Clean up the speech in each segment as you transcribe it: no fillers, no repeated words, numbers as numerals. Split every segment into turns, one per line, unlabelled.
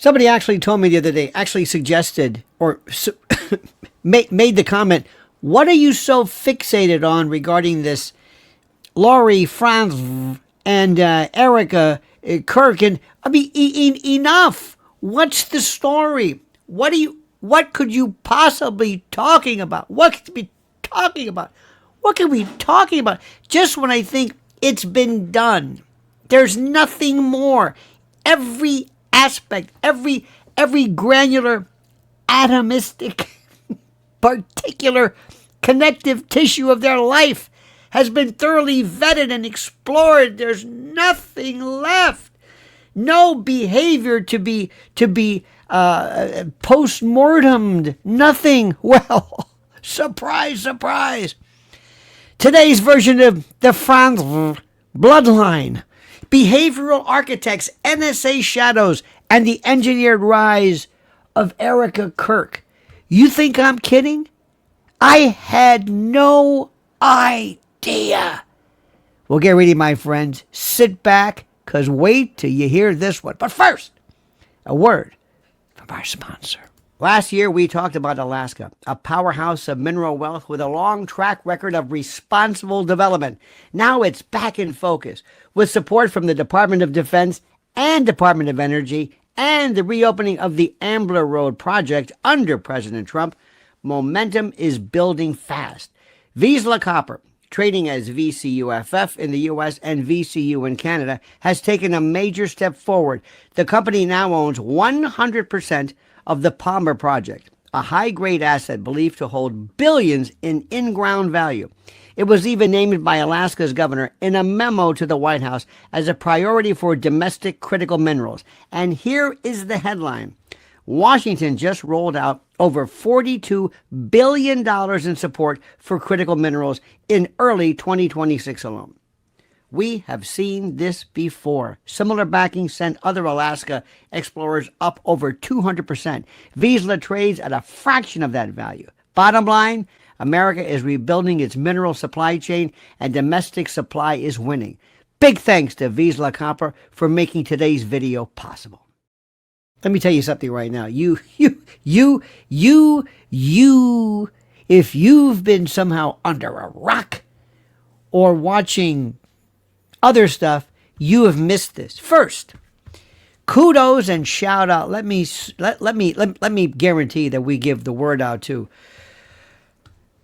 Somebody actually told me the other day, actually suggested or made the comment, what are you so fixated on regarding this Jerri Frantzve and Erika Kirk? And I mean, enough. What's the story? What could you possibly talking about? What could you be talking about? What could we be talking about? Just when I think it's been done. There's nothing more. Every aspect, every granular, atomistic, particular connective tissue of their life has been thoroughly vetted and explored. There's nothing left. No behavior to be post-mortemed. Nothing. Well, surprise, surprise. Today's version of the Frantzve bloodline, behavioral architects, NSA shadows, and the engineered rise of Erika Kirk. You think I'm kidding? I had no idea. Well, get ready, my friends. Sit back, because wait till you hear this one. But first, a word from our sponsor. Last year, we talked about Alaska, a powerhouse of mineral wealth with a long track record of responsible development. Now it's back in focus with support from the Department of Defense and Department of Energy and the reopening of the Ambler Road project under President Trump. Momentum is building fast. Vizsla Copper, trading as VCUFF in the U.S. and VCU in Canada, has taken a major step forward. The company now owns 100% of the Palmer project, a high-grade asset believed to hold billions in ground value. It was even named by Alaska's governor in a memo to the White House as a priority for domestic critical minerals. And here is the headline. Washington just rolled out over $42 billion in support for critical minerals in early 2026 alone. We have seen this before. Similar backing sent other Alaska explorers up over 200%. Vizsla trades at a fraction of that value. Bottom line, America is rebuilding its mineral supply chain and domestic supply is winning. Big thanks to Vizsla Copper for making today's video possible. Let me tell you something right now. If you've been somehow under a rock or watching other stuff, you have missed this. First, kudos and shout out. Let me guarantee that we give the word out to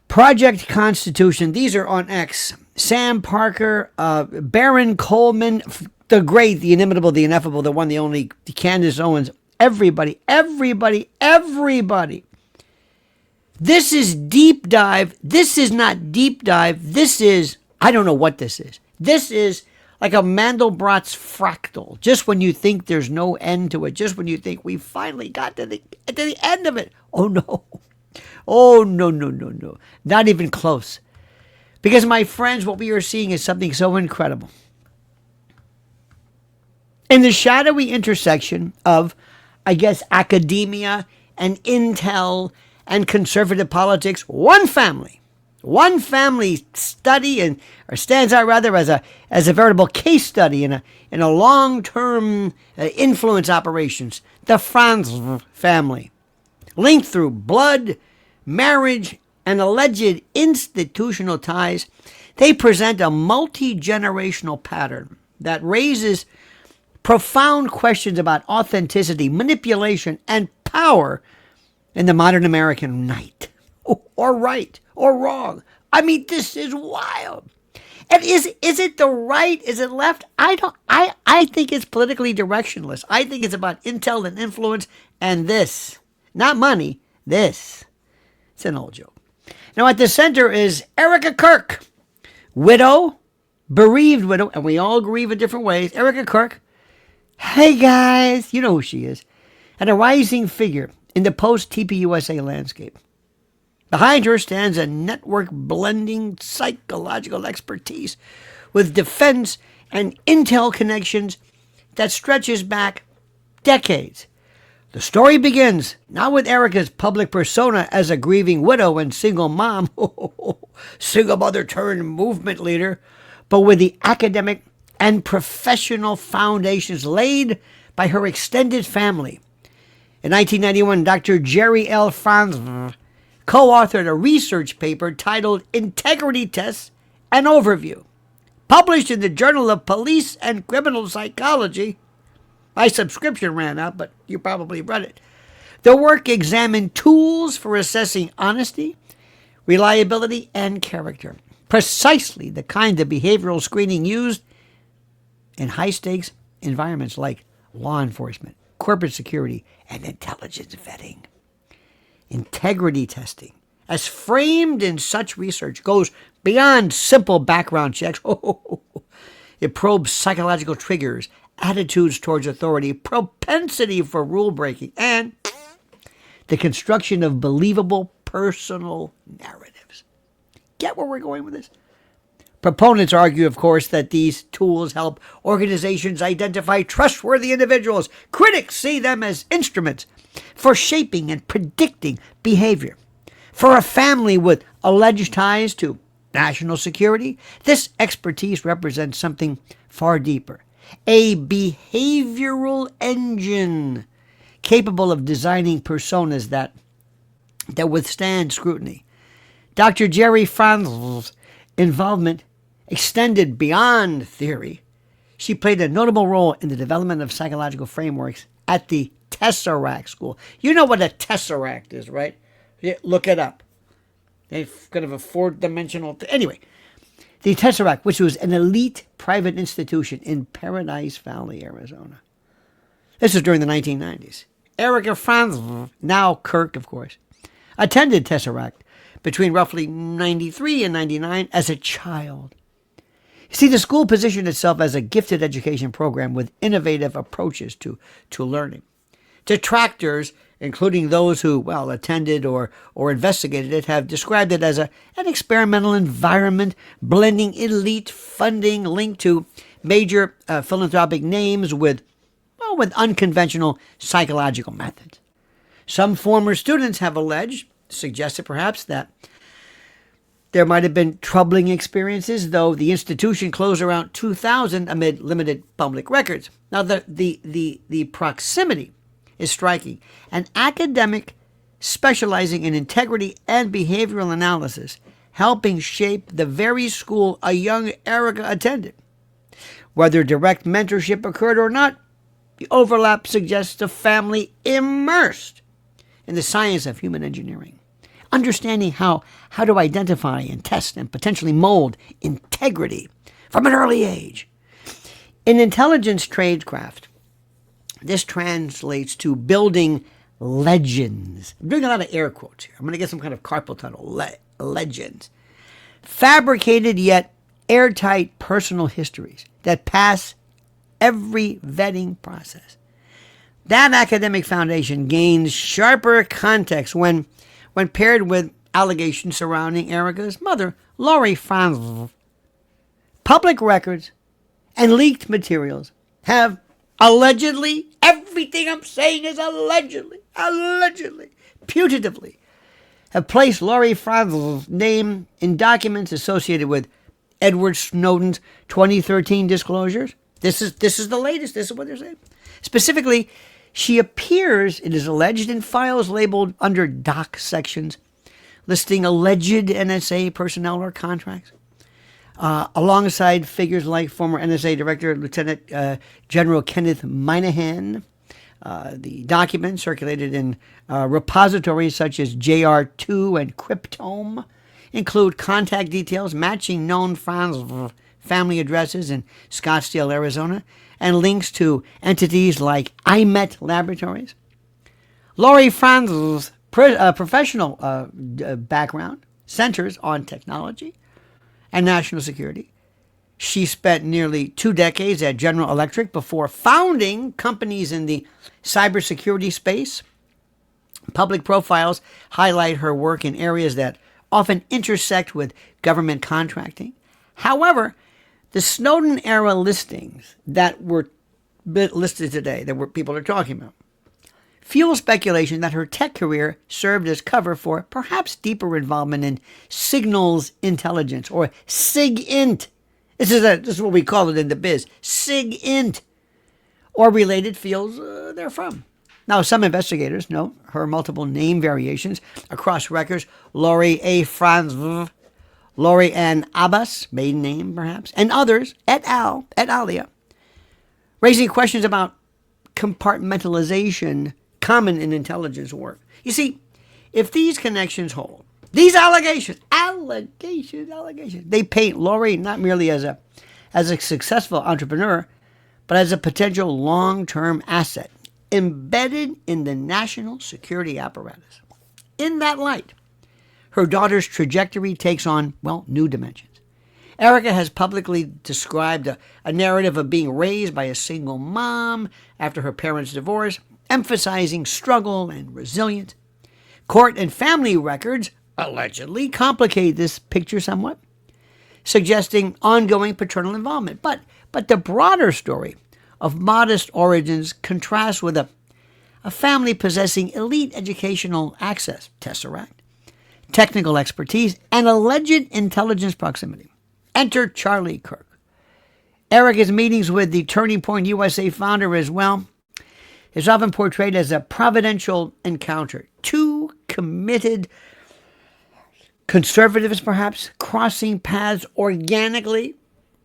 Project Constitution. These are on X. Sam Parker, Baron Coleman, the great, the inimitable, the ineffable, the one, the only, Candace Owens. Everybody. This is deep dive. This is not deep dive. This is, I don't know what this is. This is like a Mandelbrot's fractal. Just when you think there's no end to it, just when you think we finally got to the end of it. Oh, no. Oh, no. Not even close. Because, my friends, what we are seeing is something so incredible. In the shadowy intersection of, I guess, academia and intel and conservative politics, one family study stands out rather as a veritable case study in a long-term influence operations. The Frantzve family, linked through blood, marriage, and alleged institutional ties, they present a multi-generational pattern that raises profound questions about authenticity, manipulation, and power in the modern American night. Or right, or wrong. I mean, this is wild. And is it the right? Is it left? I think it's politically directionless. I think it's about intel and influence and this. Not money, this. It's an old joke. Now at the center is Erika Kirk, widow, bereaved widow, and we all grieve in different ways. Erika Kirk, hey guys, you know who she is, and a rising figure in the post-TPUSA landscape. Behind her stands a network blending psychological expertise with defense and intel connections that stretches back decades. The story begins not with Erika's public persona as a grieving widow and single mom, single mother turned movement leader, but with the academic and professional foundations laid by her extended family, In 1991, Dr. Jerri Frantzve co-authored a research paper titled Integrity Tests, an Overview, published in the Journal of Police and Criminal Psychology. My subscription ran out, but you probably read it. The work examined tools for assessing honesty, reliability, and character, precisely the kind of behavioral screening used in high-stakes environments like law enforcement, corporate security, and intelligence vetting. Integrity testing, as framed in such research, goes beyond simple background checks. It probes psychological triggers, attitudes towards authority, propensity for rule breaking, and the construction of believable personal narratives. Get where we're going with this? Proponents argue, of course, that these tools help organizations identify trustworthy individuals. Critics see them as instruments for shaping and predicting behavior. For a family with alleged ties to national security, this expertise represents something far deeper. A behavioral engine capable of designing personas that withstand scrutiny. Dr. Jerri Frantzve's involvement extended beyond theory. She played a notable role in the development of psychological frameworks at the Tesseract School. You know what a Tesseract is, right? Look it up. It's kind of a four-dimensional thing. Anyway, the Tesseract, which was an elite private institution in Paradise Valley, Arizona. This was during the 1990s. Erika Kirk, now Kirk, of course, attended Tesseract between roughly 93 and 99 as a child. See, the school positioned itself as a gifted education program with innovative approaches to learning. Detractors, including those who, attended or investigated it, have described it as an experimental environment blending elite funding linked to major philanthropic names with unconventional psychological methods. Some former students have suggested perhaps that there might have been troubling experiences, though the institution closed around 2000 amid limited public records. Now, the proximity is striking. An academic specializing in integrity and behavioral analysis, helping shape the very school a young Erika attended. Whether direct mentorship occurred or not, the overlap suggests a family immersed in the science of human engineering, understanding how to identify and test and potentially mold integrity from an early age. In intelligence tradecraft, this translates to building legends. I'm doing a lot of air quotes here. I'm going to get some kind of carpal tunnel. Legends. Fabricated yet airtight personal histories that pass every vetting process. That academic foundation gains sharper context when paired with allegations surrounding Erika's mother, Lori Frantzve. Public records and leaked materials have allegedly, everything I'm saying is allegedly, putatively, have placed Lori Frantzve's name in documents associated with Edward Snowden's 2013 disclosures. This is the latest. This is what they're saying. Specifically, she appears, it is alleged, in files labeled under doc sections, listing alleged NSA personnel or contracts, alongside figures like former NSA Director Lieutenant General Kenneth Minahan. The documents circulated in repositories such as JR2 and Cryptome include contact details matching known family addresses in Scottsdale, Arizona, and links to entities like IMET Laboratories. Lori Frantzve's professional background centers on technology and national security. She spent nearly 2 decades at General Electric before founding companies in the cybersecurity space. Public profiles highlight her work in areas that often intersect with government contracting. However, the Snowden era listings that were listed today, that people are talking about, fuel speculation that her tech career served as cover for perhaps deeper involvement in signals intelligence, or SIGINT. This is what we call it in the biz, SIGINT, or related fields they're from. Now, some investigators note her multiple name variations across records: Lori A. Frantzve, Lori Ann Abbas, maiden name perhaps, and others, et alia, raising questions about compartmentalization common in intelligence work. You see, if these connections hold, these allegations, they paint Lori not merely as a successful entrepreneur, but as a potential long-term asset embedded in the national security apparatus. In that light, her daughter's trajectory takes on, well, new dimensions. Erika has publicly described a narrative of being raised by a single mom after her parents' divorce, emphasizing struggle and resilience. Court and family records allegedly complicate this picture somewhat, suggesting ongoing paternal involvement. But the broader story of modest origins contrasts with a family possessing elite educational access, Tesseract, technical expertise, and alleged intelligence proximity. Enter Charlie Kirk. Erika's meetings with the Turning Point USA founder as well is often portrayed as a providential encounter. Two committed conservatives, perhaps, crossing paths organically,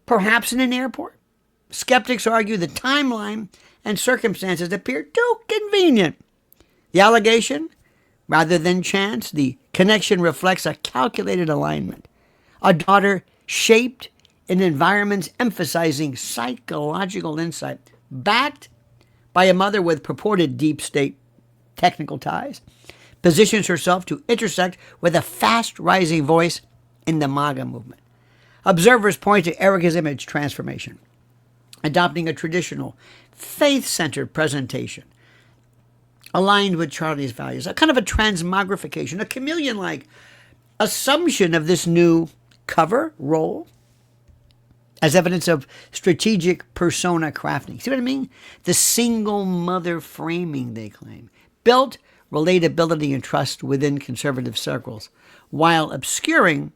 perhaps in an airport. Skeptics argue the timeline and circumstances appear too convenient. The allegation, rather than chance, the connection reflects a calculated alignment. A daughter shaped in environments emphasizing psychological insight, backed by a mother with purported deep state technical ties, positions herself to intersect with a fast-rising voice in the MAGA movement. Observers point to Erika's image transformation, adopting a traditional, faith-centered presentation aligned with Charlie's values, a kind of a transmogrification, a chameleon-like assumption of this new cover role as evidence of strategic persona crafting. See what I mean? The single mother framing, they claim, built relatability and trust within conservative circles while obscuring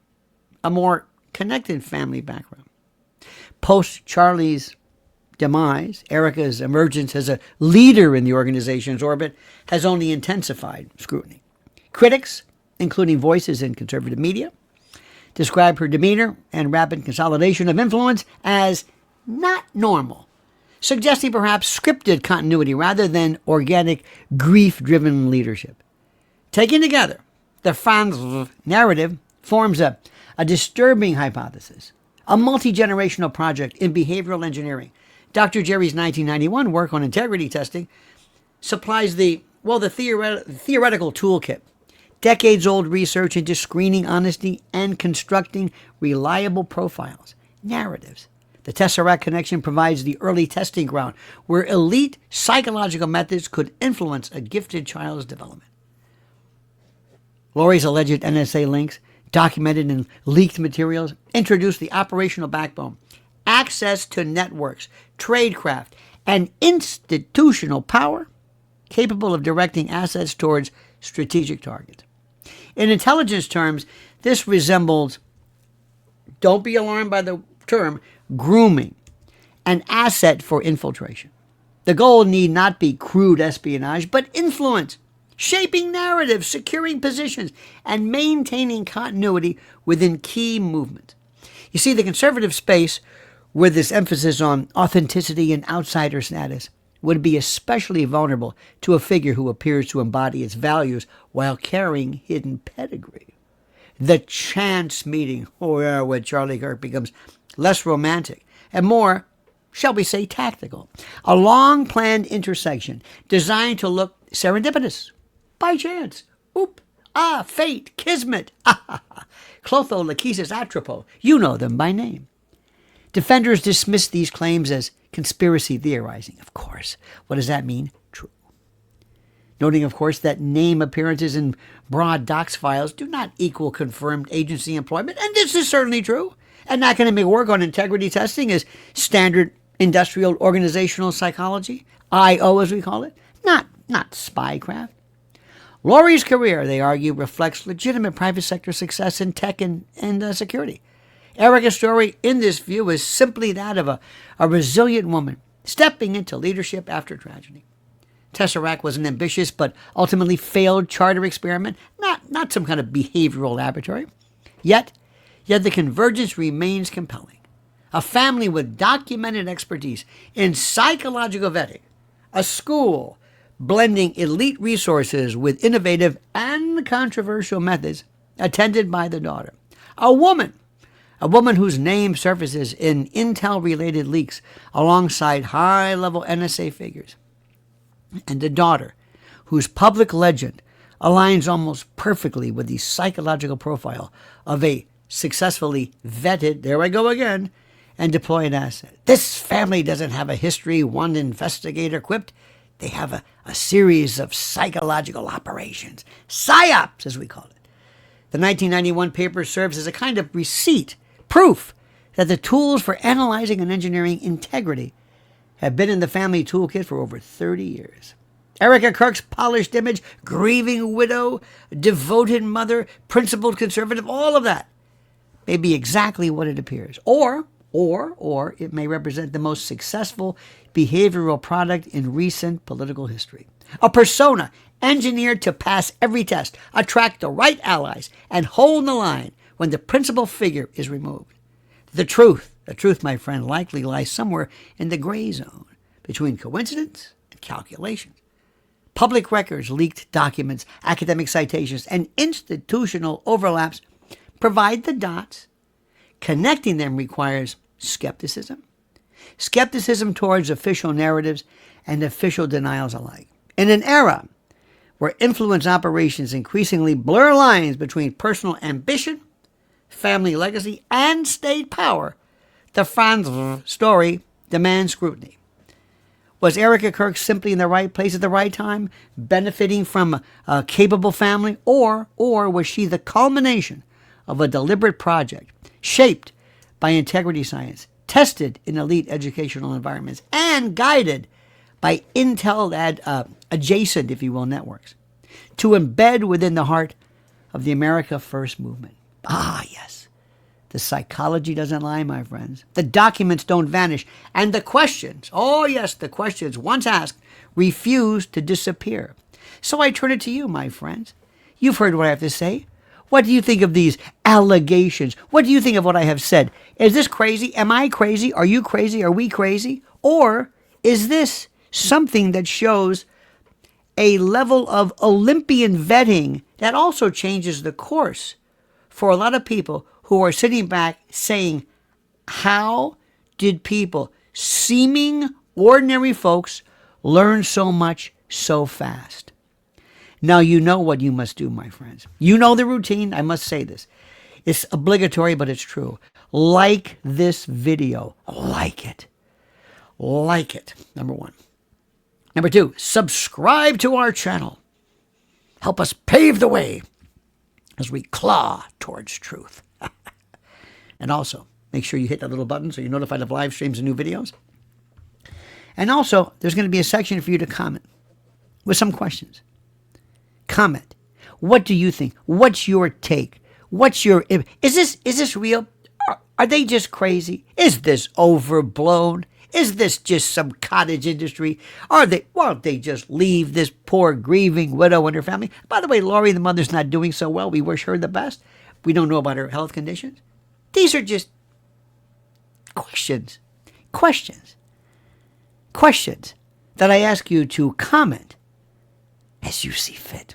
a more connected family background. Post Charlie's demise, Erika's emergence as a leader in the organization's orbit has only intensified scrutiny. Critics, including voices in conservative media, describe her demeanor and rapid consolidation of influence as not normal, suggesting perhaps scripted continuity rather than organic, grief-driven leadership. Taken together, the Frantzve narrative forms a disturbing hypothesis, a multi-generational project in behavioral engineering. Dr. Jerri's 1991 work on integrity testing supplies the theoretical toolkit, decades-old research into screening honesty and constructing reliable profiles, narratives. The Tesseract connection provides the early testing ground where elite psychological methods could influence a gifted child's development. Lori's alleged NSA links, documented in leaked materials, introduced the operational backbone, access to networks, tradecraft, and institutional power capable of directing assets towards strategic targets. In intelligence terms, this resembles, don't be alarmed by the term, grooming, an asset for infiltration. The goal need not be crude espionage, but influence, shaping narratives, securing positions, and maintaining continuity within key movements. You see, the conservative space, with this emphasis on authenticity and outsider status, would be especially vulnerable to a figure who appears to embody its values while carrying hidden pedigree. The chance meeting with Charlie Kirk becomes less romantic and more, shall we say, tactical. A long-planned intersection designed to look serendipitous, by chance. Fate, kismet, Clotho, Lachesis, Atropo, you know them by name. Defenders dismiss these claims as conspiracy theorizing. Of course. What does that mean? True. Noting, of course, that name appearances in broad docs files do not equal confirmed agency employment, and this is certainly true. And academic work on integrity testing is standard industrial organizational psychology, IO as we call it, not spycraft. Lori's career, they argue, reflects legitimate private sector success in tech and security. Erika's story, in this view, is simply that of a resilient woman stepping into leadership after tragedy. Tesseract was an ambitious but ultimately failed charter experiment, not some kind of behavioral laboratory. Yet the convergence remains compelling. A family with documented expertise in psychological vetting, a school blending elite resources with innovative and controversial methods, attended by the daughter. A woman whose name surfaces in intel-related leaks alongside high-level NSA figures. And a daughter whose public legend aligns almost perfectly with the psychological profile of a successfully vetted, there I go again, and deployed asset. This family doesn't have a history, one investigator quipped. They have a series of psychological operations, PSYOPs as we call it. The 1991 paper serves as a kind of receipt, proof that the tools for analyzing and engineering integrity have been in the family toolkit for over 30 years. Erika Kirk's polished image, grieving widow, devoted mother, principled conservative, all of that may be exactly what it appears. Or it may represent the most successful behavioral product in recent political history. A persona engineered to pass every test, attract the right allies, and hold the line when the principal figure is removed. The truth, my friend, likely lies somewhere in the gray zone between coincidence and calculation. Public records, leaked documents, academic citations, and institutional overlaps provide the dots. Connecting them requires skepticism. Skepticism towards official narratives and official denials alike. In an era where influence operations increasingly blur lines between personal ambition, family legacy, and state power, the Frantzve story demands scrutiny. Was Erika Kirk simply in the right place at the right time, benefiting from a capable family, or was she the culmination of a deliberate project shaped by integrity science, tested in elite educational environments, and guided by intel adjacent, if you will, networks, to embed within the heart of the America First movement? Ah, yes. The psychology doesn't lie, my friends. The documents don't vanish. And the questions, oh yes, the questions once asked, refuse to disappear. So I turn it to you, my friends. You've heard what I have to say. What do you think of these allegations? What do you think of what I have said? Is this crazy? Am I crazy? Are you crazy? Are we crazy? Or is this something that shows a level of Olympian vetting that also changes the course for a lot of people who are sitting back saying, how did people, seeming ordinary folks, learn so much so fast? Now you know what you must do, my friends. You know the routine. I must say this. It's obligatory, but it's true. Like this video. Like it. Like it. Number one. Number two, subscribe to our channel. Help us pave the way as we claw towards truth. And also, make sure you hit that little button so you're notified of live streams and new videos. And also, there's going to be a section for you to comment with some questions. Comment. What do you think? What's your take? Is this real? Are they just crazy? Is this overblown? Is this just some cottage industry? Won't they just leave this poor grieving widow and her family? By the way, Lori, the mother's not doing so well. We wish her the best. We don't know about her health conditions. These are just questions that I ask you to comment as you see fit.